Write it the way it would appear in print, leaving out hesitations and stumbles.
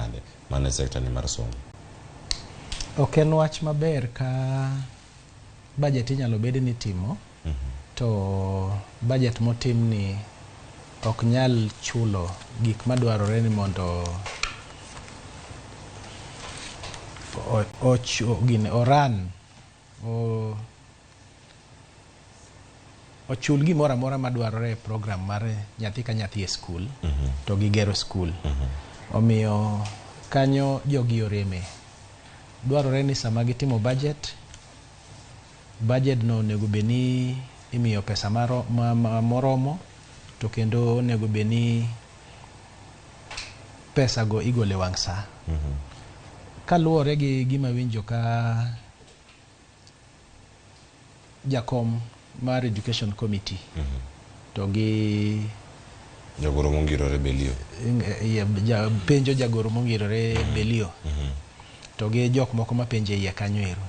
nade mane sekta ni mar somo? Ok en wach maber ka budget inyalo bed ni timo to budget motim ni ok nyal chulo gik madwarore ni mondo ochul gimoro amora madwarore e program mar nyathi ka nyathi e skul to gigero skul. Omiyo kanyo jogi oreme. Dwarore ni sama gitimo budget no onego bed ni imiyo pesa moromo, to kendo onego bed ni pesa go igole wang' sa. Kaluwore gi gima winjo ka jakom mar education committee to gi jagoro mongirore Belio penjo jagoro mongirore Belio to gi jok moko mapenjo iye kanyo ero